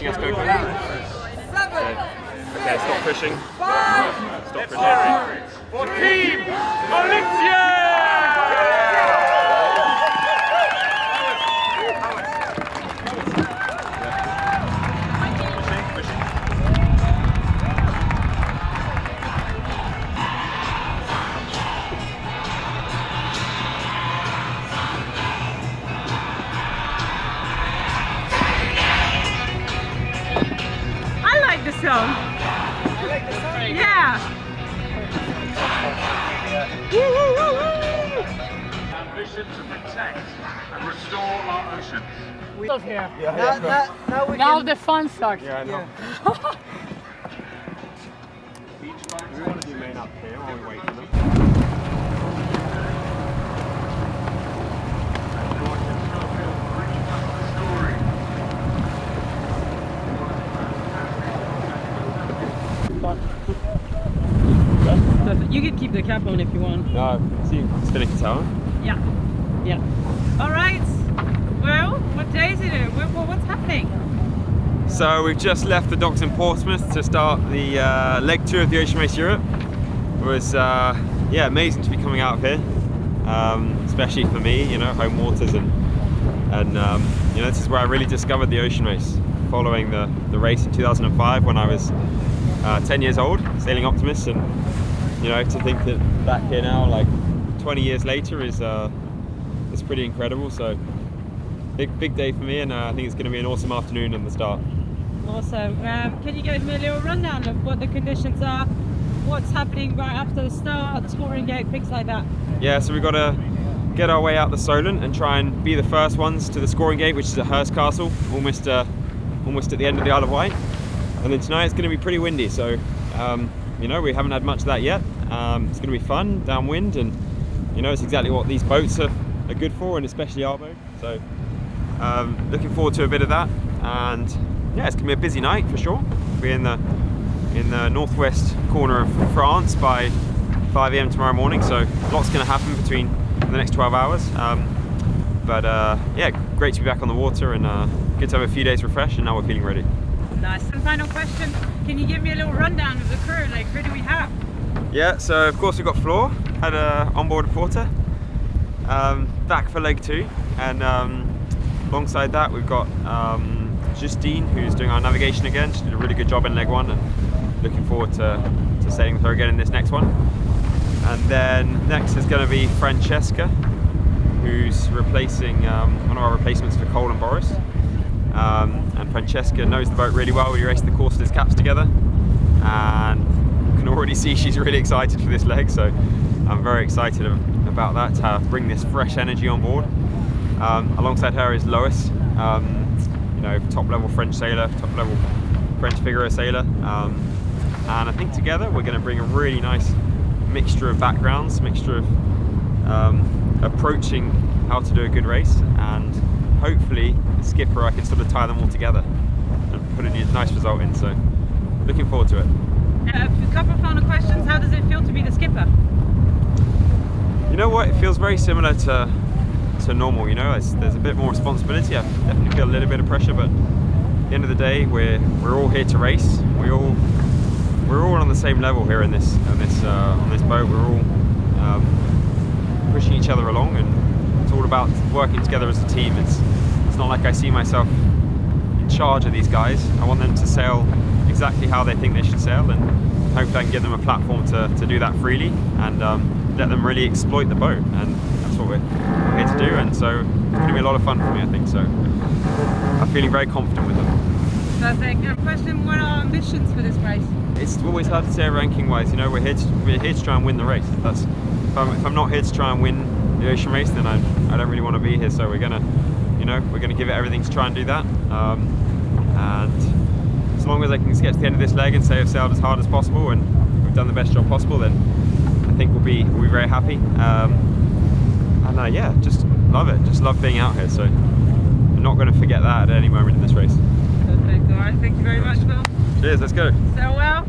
pushing us quickly. 7, Okay, stop pushing. 5, Stop pushing. For Team Malizia! I like the song. You like the song? Yeah. Ambition to protect and restore our oceans. We love here. Now we Now can... the fun starts. Yeah, I know. Yeah. We want to do main up here while we wait for them. Perfect. You can keep the cap on if you want. No, see, spinning tower. Yeah. Yeah. All right. Well, what day is it? What's happening? So we've just left the docks in Portsmouth to start the leg 2 of the Ocean Race Europe. It was yeah, amazing to be coming out of here, especially for me, you know, home waters, and you know, this is where I really discovered the Ocean Race, following the race in 2005 when I was 10 years old, sailing Optimist, and you know, to think that back here now, like 20 years later, is pretty incredible. So big day for me, and I think it's going to be an awesome afternoon in the start. Awesome. Can you give me a little rundown of what the conditions are, what's happening right after the start, scoring gate, things like that? Yeah, so we've got to get our way out the Solent and try and be the first ones to the scoring gate, which is at Hurst Castle, almost at the end of the Isle of Wight. And then tonight it's going to be pretty windy, so you know, we haven't had much of that yet. It's going to be fun, downwind, and you know, it's exactly what these boats are good for, and especially our boat. So looking forward to a bit of that, and yeah, it's going to be a busy night for sure. We're in the northwest corner of France by 5 AM tomorrow morning, so lots going to happen between the next 12 hours. But yeah, great to be back on the water, and good to have a few days refreshed, and now we're feeling ready. Nice. And final question, can you give me a little rundown of the crew? Like, who do we have? Yeah, so of course we've got Floor, had a onboard reporter, back for leg 2, and alongside that we've got Justine, who's doing our navigation again. She did a really good job in leg 1, and looking forward to sailing with her again in this next one. And then next is going to be Francesca, who's replacing one of our replacements for Cole and Boris. And Francesca knows the boat really well. We raced the Coasters caps together, and you can already see she's really excited for this leg, so I'm very excited about that, to bring this fresh energy on board. Alongside her is Lois, you know, top level French sailor, top level French figure sailor, and I think together we're going to bring a really nice mixture of backgrounds, mixture of approaching how to do a good race, and hopefully the skipper, I can sort of tie them all together and put a nice result in, so looking forward to it. A couple of final questions. How does it feel to be the skipper? You know what, it feels very similar to normal, you know. There's a bit more responsibility. I definitely feel a little bit of pressure, but at the end of the day, we're all here to race. We're all on the same level here on this boat. We're all pushing each other along, and it's all about working together as a team. It's not like I see myself in charge of these guys. I want them to sail exactly how they think they should sail, and hopefully I can give them a platform to do that freely, and let them really exploit the boat, and that's what we're here to do. And so it's going to be a lot of fun for me, I think. So I'm feeling very confident with them. Perfect. Question, what are our ambitions for this race? It's always hard to say ranking wise, you know. We're here to try and win the race. That's if I'm not here to try and win the Ocean Race, then I don't really want to be here. So we're gonna give it everything to try and do that. And as long as I can get to the end of this leg and say I've sailed as hard as possible and we've done the best job possible, then I think we'll be very happy. And yeah, just love it. Just love being out here. So I'm not going to forget that at any moment in this race. Perfect. All right. Thank you very much, Phil. Cheers. Let's go. So well.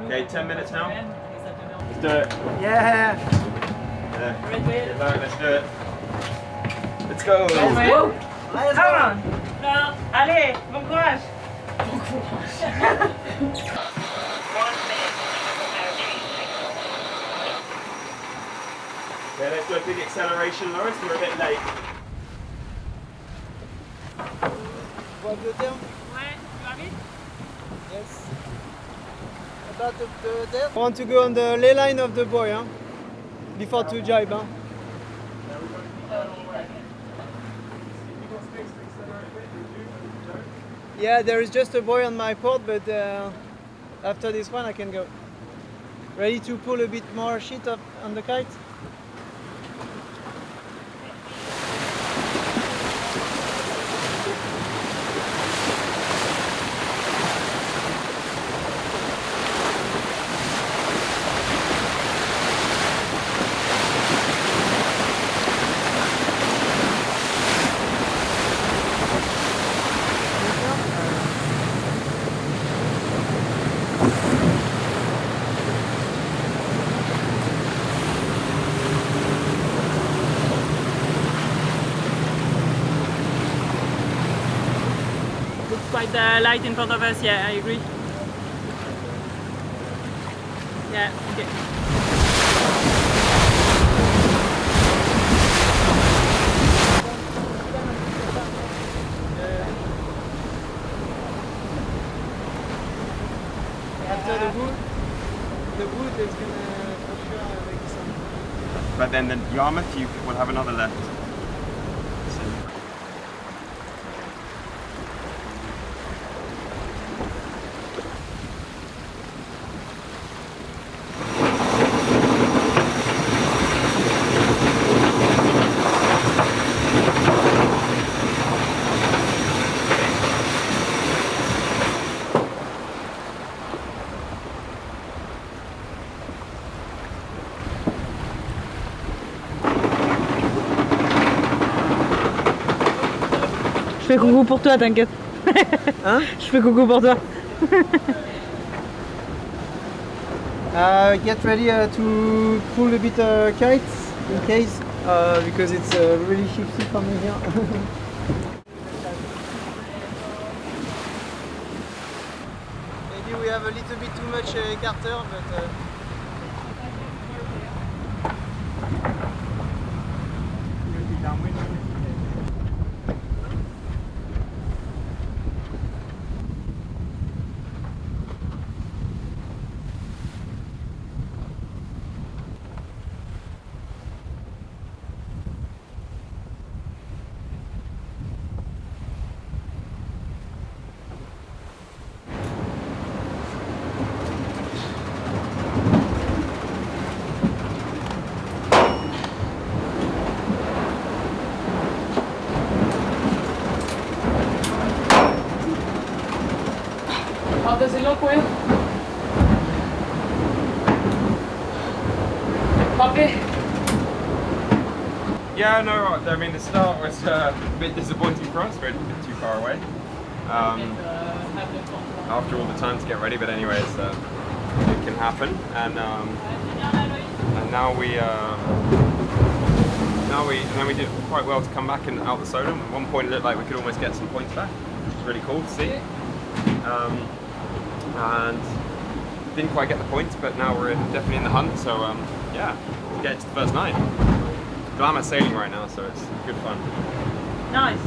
Okay, 10 minutes now. Let's do it. Yeah. Get back, let's do it. Let's go. Let's Come go. on. No. Allez, bon courage. Yeah, let's do a big acceleration, Loris. We're a bit late. Biotherm? Ouais, tu vas vite? Yes. About the depth. I want to go on the ley line of the buoy, huh? Before to jibe, huh? Yeah, there is just a buoy on my port, but after this one I can go. Ready to pull a bit more sheet up on the kite? Looks quite light in front of us, yeah, I agree. Yeah, okay. After the wood is gonna for sure make some. But then the Yarmouth, you will have another left. Je fais coucou pour toi, t'inquiète. Hein? Je fais coucou pour toi. Get ready to pull a bit kites in case because it's really shifty for me here. Maybe we have a little bit too much garter, but Downwind. How does it look, Will? Puppy? Yeah, no, I mean the start was a bit disappointing for us. We're a bit too far away. After all the time to get ready, but anyways, it can happen. And now we did quite well to come back and out the Solent. At one point, it looked like we could almost get some points back, which is really cool to see. And didn't quite get the points, but now we're definitely in the hunt. So yeah, get to the first 9. Glamour sailing right now, so it's good fun. Nice.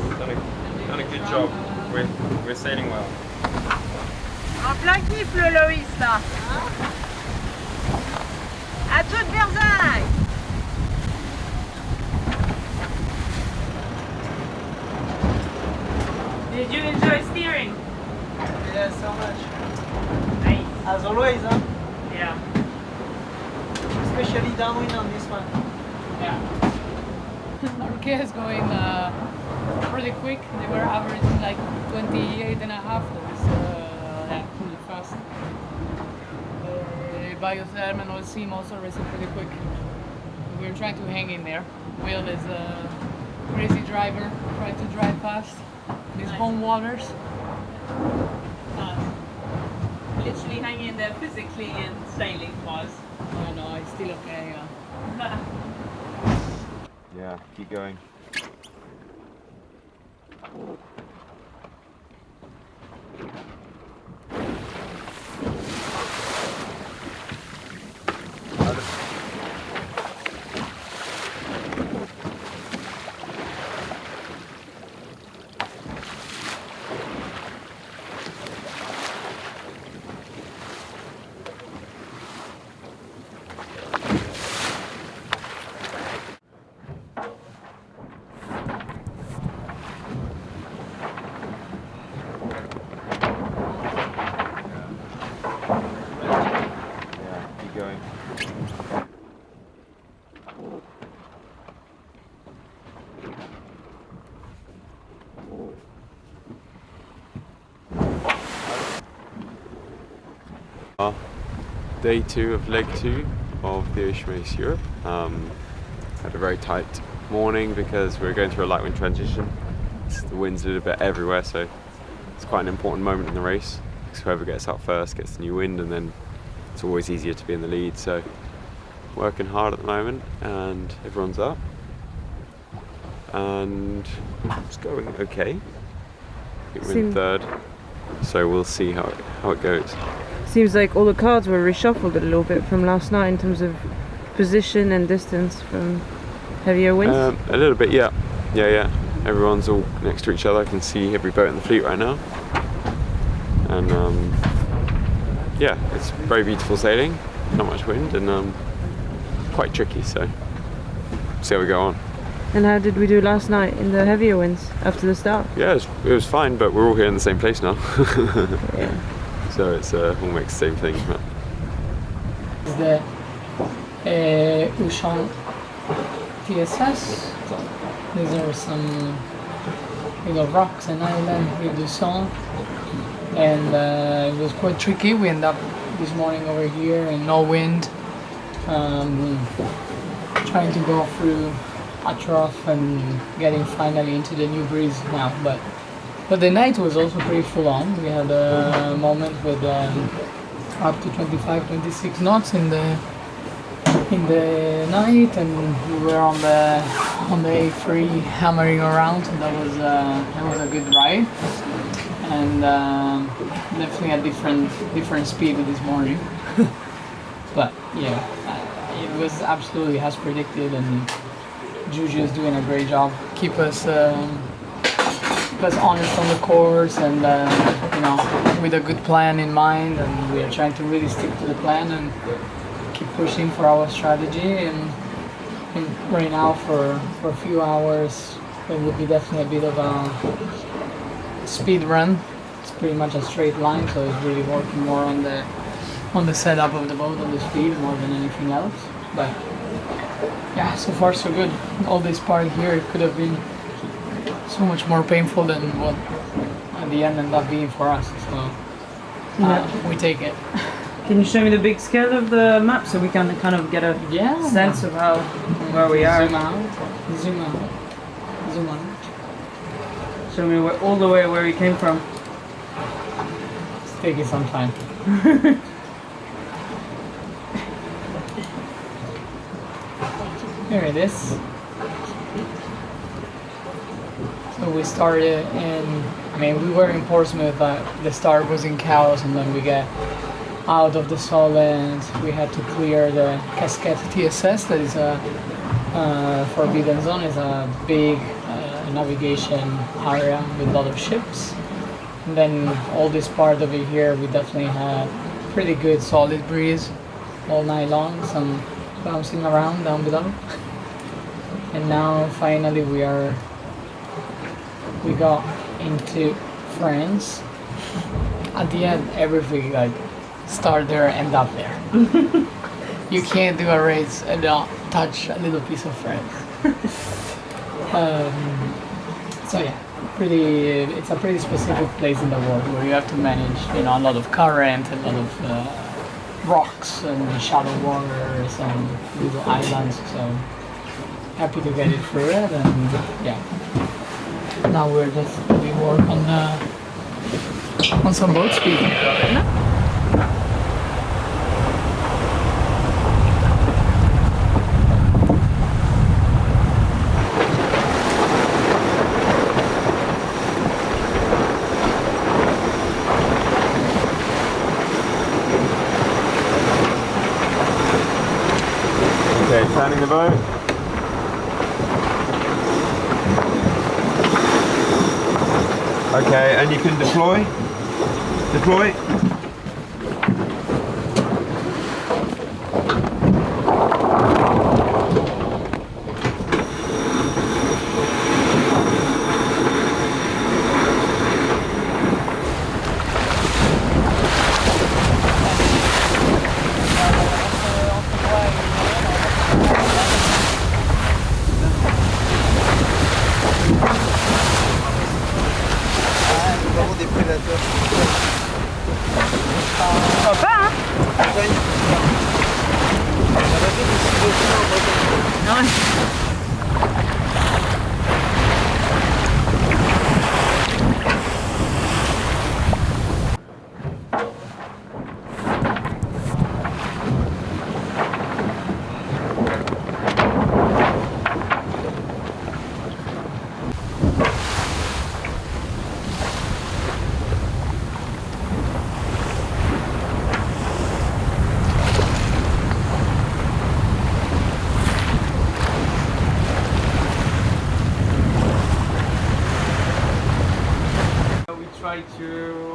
Done a good job. We're sailing well. En plein kiff le Loïs là. À toute berzingue. Did you enjoy steering? yeah, so much. Nice. As always, huh? Yeah. Especially downwind on this one. Yeah. Arcade is going pretty quick. They were averaging like 28 and a half. That was yeah, pretty fast. Biotherm and all seem also racing pretty quick. We're trying to hang in there. Will is a crazy driver, trying to drive fast. His home waters. Literally hanging in there physically and sailing wise. Oh no, it's still okay. Yeah, keep going. Going. Day 2 of leg 2 of the Ocean Race Europe. Had a very tight morning because we were going through a light wind transition. The wind's a little bit everywhere, so it's quite an important moment in the race. Because whoever gets out first gets the new wind, and then it's always easier to be in the lead. So working hard at the moment, and everyone's up, and it's going okay. We're in third, so we'll see how it goes. Seems like all the cards were reshuffled a little bit from last night in terms of position and distance from heavier winds. A little bit, yeah. Everyone's all next to each other. I can see every boat in the fleet right now, and yeah, it's very beautiful sailing. Not much wind, and quite tricky, so see how we go on. And how did we do last night in the heavier winds after the start? Yeah, it was fine, but we're all here in the same place now. Yeah. So it's all makes the same thing. But It's the Ushant TSS. These are some rocks and island with the Solent, and it was quite tricky. We ended up this morning over here in no wind, trying to go through a trough and getting finally into the new breeze now. But the night was also pretty full on. We had a moment with up to 25, 26 knots in the night, and we were on the A3 hammering around. So that was a good ride, and definitely a different speed this morning. But yeah, it was absolutely as predicted, and Juju is doing a great job. Keep us honest on the course, and with a good plan in mind, and we are trying to really stick to the plan and keep pushing for our strategy. And right now for a few hours it will be definitely a bit of a speed run. It's pretty much a straight line, so it's really working more on the setup of the boat, on the speed more than anything else. But yeah, so far so good. All this part here could have been so much more painful than what at the end ended up being for us. So we take it. Can you show me the big scale of the map so we can kind of get a sense of where we are? Zoom out, zoom out, zoom out. Show me all the way where we came from. It's taking some time. Here it is. So we started we were in Portsmouth, but the start was in Cowes, and then we got out of the Solent. We had to clear the Cascade TSS, that is a forbidden zone. It's a big navigation area with a lot of ships. And then all this part over here, we definitely had pretty good solid breeze all night long, some bouncing around down below. And now finally we got into France. At the end, everything start there, end up there. You can't do a race and not touch a little piece of France. So yeah, it's a pretty specific place in the world where you have to manage, a lot of current, a lot of rocks and shallow waters and little islands. So happy to get it through it, and yeah. Now we work on some boat speed. Turning the boat. Okay, and you can deploy. Deploy. Des prédateurs. Sympa, hein? Ouais. On a fait des sous-dauphins en Bretagne. Ah ouais. We try to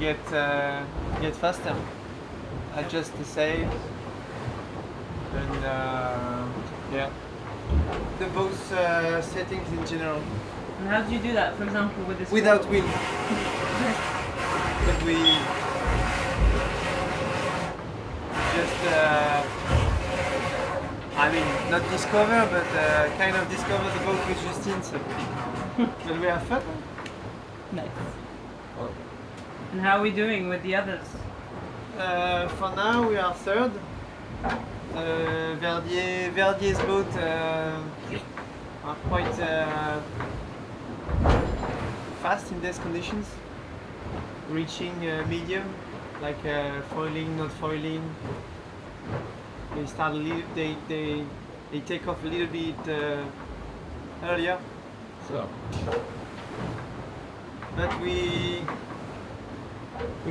get faster, adjust the sail, and yeah, the both settings in general. And how do you do that, for example, with this? Without wind. But we just, I mean, not discover, but kind of discover the boat with Justine. So. But we have fun. Nice. And how are we doing with the others? For now, we are third. Verdier's boat are quite fast in these conditions, reaching medium, like foiling, not foiling. They start a little, they take off a little bit earlier. So, but we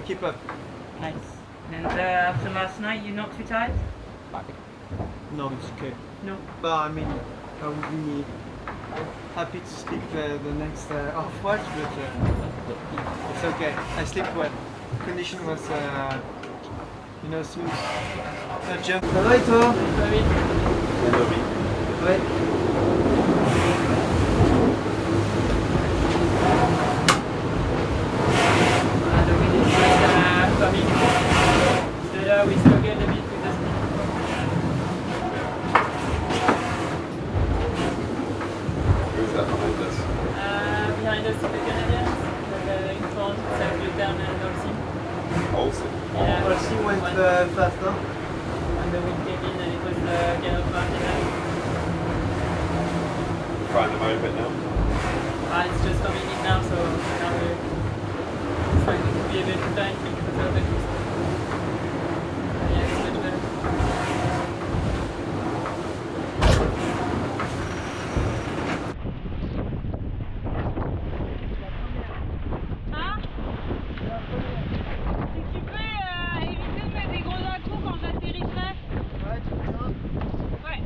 keep up. Nice. And after last night, you're not too tired? No, it's okay. No. But I mean, I would be happy to sleep the next off watch, but it's okay. I sleep well. Condition was, smooth. Jump. Ça va et toi? Ouais. The wind is just coming. So we struggle a bit with the speed. Who's that behind us? Behind us are the Canadians, in front, it's Biotherm and Olsen. Olsen. Yeah. Well, she went faster. And the wind came in and it was kind of marginal. Find the moment now. It's just coming in now, so now we're starting to be able to time because of the coast. Yeah, it's much better. Hein? Si tu peux éviter de mettre des gros à-coups quand j'atterrisserai. Ouais, tu fais ça. Ouais.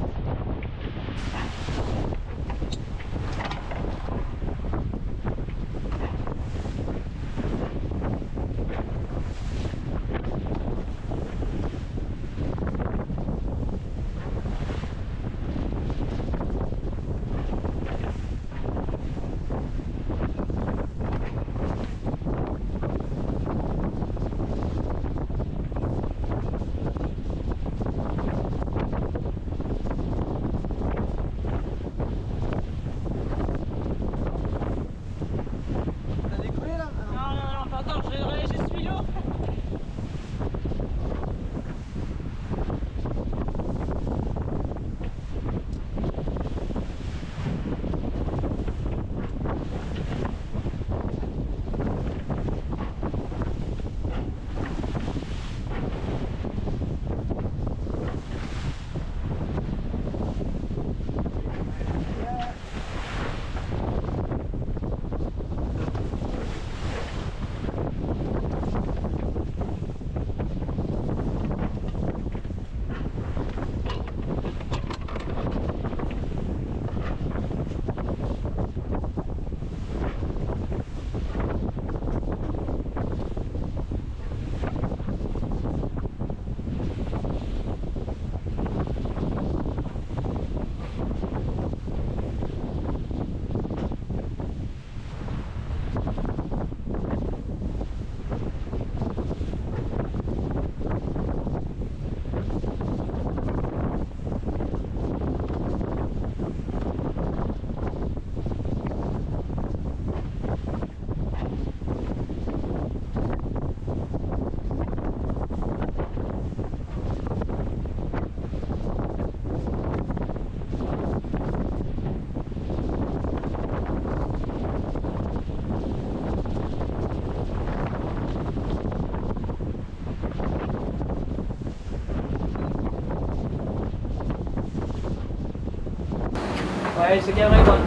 Ouais, je sais qu'après, quand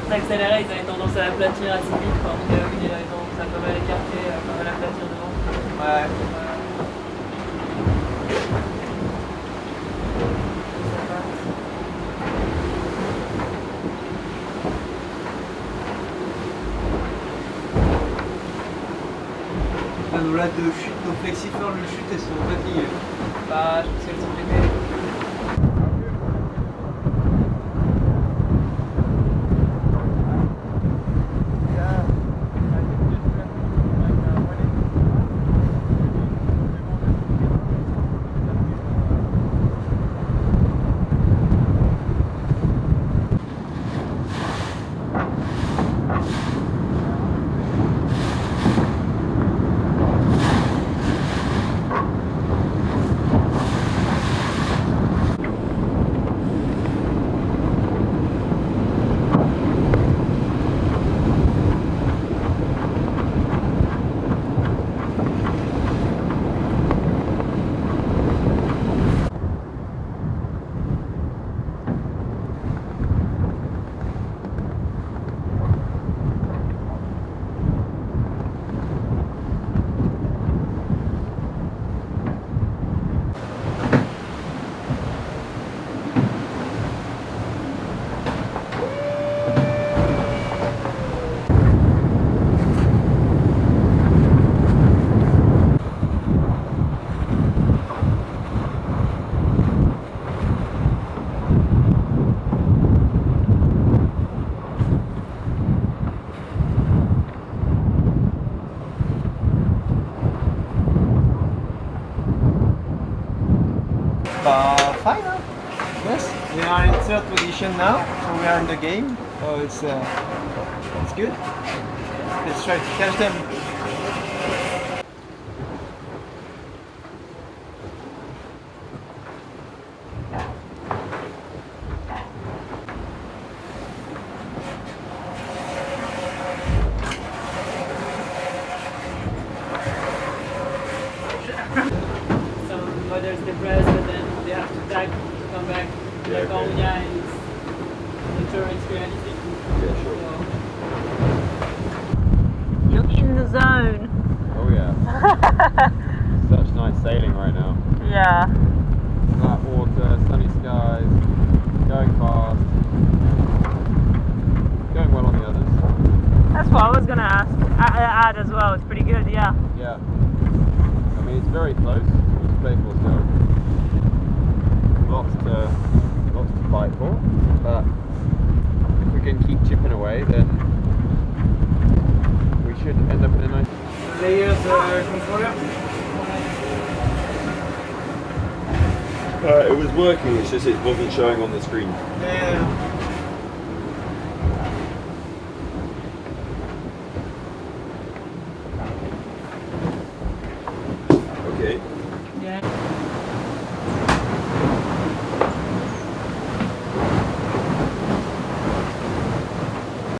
t'accélères, ils avaient tendance à aplatir assez vite. Enfin, en tout cas, oui, ils avaient tendance à pas mal écarter, pas mal aplatir devant. Ouais. Ah, nos lattes de chute, nos flexifères de chute, elles sont fatiguées. Bah, je pense qu'elles sont pétées. Fine, huh? Yes, we are in third position now, so we are in the game. So it's good. Let's try to catch them. Some models depressed, but then they have to tag to come back. Like Armenia is not sure it's realistic. Yeah, sure. You're in the zone. Oh yeah. Such nice sailing right now. Yeah. Flat water, sunny skies, going fast, going well on the others. That's what I was gonna add as well. It's pretty good, yeah. Yeah. I mean, it's very close. It's playful still. Lots to fight for, but if we can keep chipping away, then we should end up in a nice. Layers controller. It was working, it's just it wasn't showing on the screen. Yeah.